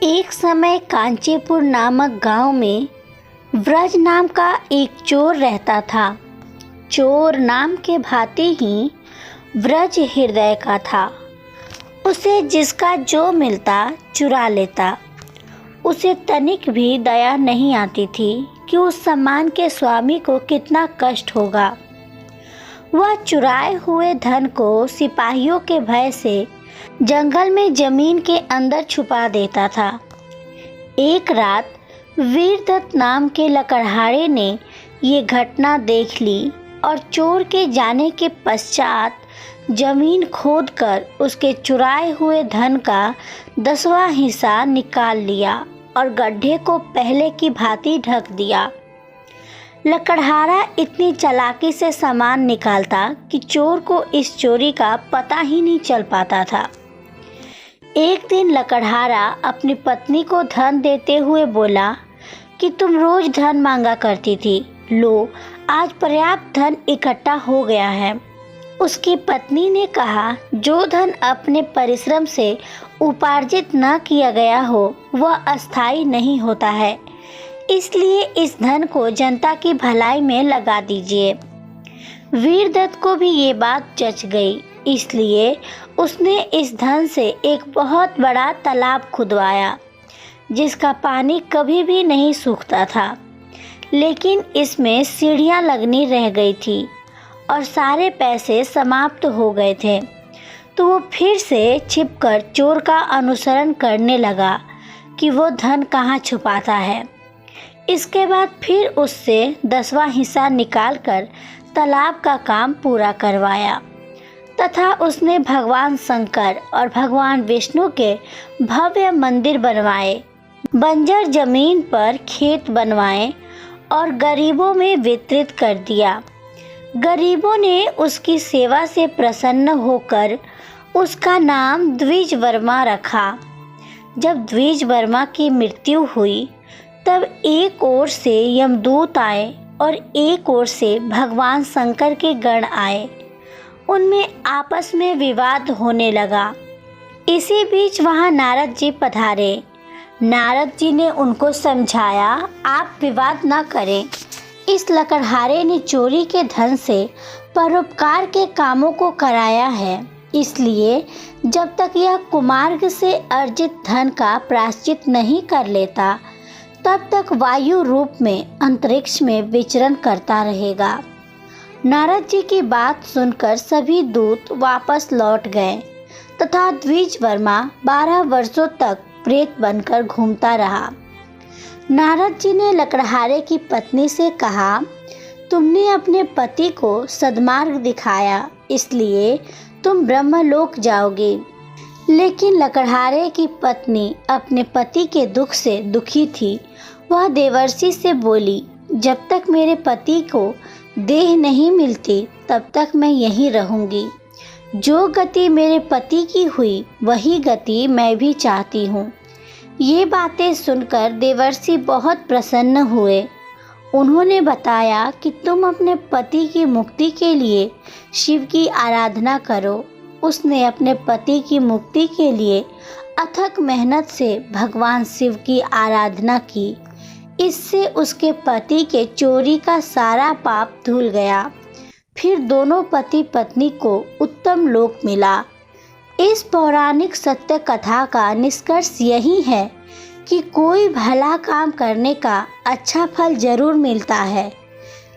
एक समय कांचीपुर नामक गांव में व्रज नाम का एक चोर रहता था। चोर नाम के भांति ही व्रज हृदय का था। उसे जिसका जो मिलता चुरा लेता। उसे तनिक भी दया नहीं आती थी कि उस सामान के स्वामी को कितना कष्ट होगा। वह चुराए हुए धन को सिपाहियों के भय से जंगल में जमीन के अंदर छुपा देता था। एक रात वीरदत्त नाम के लकड़हारे ने ये घटना देख ली और चोर के जाने के पश्चात जमीन खोदकर उसके चुराए हुए धन का 10वां हिस्सा निकाल लिया और गड्ढे को पहले की भांति ढक दिया। लकड़हारा इतनी चालाकी से सामान निकालता कि चोर को इस चोरी का पता ही नहीं चल पाता था। एक दिन लकड़हारा अपनी पत्नी को धन देते हुए बोला कि तुम रोज धन मांगा करती थी, लो आज पर्याप्त धन इकट्ठा हो गया है। उसकी पत्नी ने कहा, जो धन अपने परिश्रम से उपार्जित न किया गया हो वह अस्थायी नहीं होता है, इसलिए इस धन को जनता की भलाई में लगा दीजिए। वीरदत्त को भी ये बात जच गई, इसलिए उसने इस धन से एक बहुत बड़ा तालाब खुदवाया जिसका पानी कभी भी नहीं सूखता था। लेकिन इसमें सीढ़ियाँ लगनी रह गई थी और सारे पैसे समाप्त हो गए थे। तो वो फिर से छिपकर चोर का अनुसरण करने लगा कि वो धन कहाँ छुपाता है। इसके बाद फिर उससे 10वां हिस्सा निकालकर तालाब का काम पूरा करवाया तथा उसने भगवान शंकर और भगवान विष्णु के भव्य मंदिर बनवाए, बंजर जमीन पर खेत बनवाए और गरीबों में वितरित कर दिया। गरीबों ने उसकी सेवा से प्रसन्न होकर उसका नाम द्विजवर्मा रखा। जब द्विजवर्मा की मृत्यु हुई तब एक ओर से यमदूत आए और एक ओर से भगवान शंकर के गण आए। उनमें आपस में विवाद होने लगा। इसी बीच वहां नारद जी पधारे। नारद जी ने उनको समझाया, आप विवाद न करें। इस लकड़हारे ने चोरी के धन से परोपकार के कामों को कराया है, इसलिए जब तक यह कुमार्ग से अर्जित धन का प्रायश्चित नहीं कर लेता तब तक वायु रूप में अंतरिक्ष में विचरण करता रहेगा। नारद जी की बात सुनकर सभी दूत वापस लौट गए तथा द्विजवर्मा 12 वर्षों तक प्रेत बनकर घूमता रहा। नारद जी ने लकड़हारे की पत्नी से कहा, तुमने अपने पति को सद्मार्ग दिखाया, इसलिए तुम ब्रह्मलोक जाओगे। लेकिन लकड़हारे की पत्नी अपने पति के दुख से दुखी थी। वह देवर्षि से बोली, जब तक मेरे पति को देह नहीं मिलती तब तक मैं यहीं रहूंगी। जो गति मेरे पति की हुई वही गति मैं भी चाहती हूँ। ये बातें सुनकर देवर्षि बहुत प्रसन्न हुए। उन्होंने बताया कि तुम अपने पति की मुक्ति के लिए शिव की आराधना करो। उसने अपने पति की मुक्ति के लिए अथक मेहनत से भगवान शिव की आराधना की। इससे उसके पति के चोरी का सारा पाप धुल गया। फिर दोनों पति पत्नी को उत्तम लोक मिला। इस पौराणिक सत्य कथा का निष्कर्ष यही है कि कोई भला काम करने का अच्छा फल जरूर मिलता है,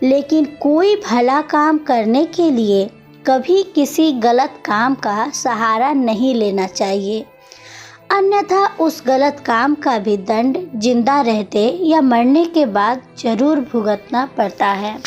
लेकिन कोई भला काम करने के लिए कभी किसी गलत काम का सहारा नहीं लेना चाहिए, अन्यथा उस गलत काम का भी दंड जिंदा रहते या मरने के बाद जरूर भुगतना पड़ता है।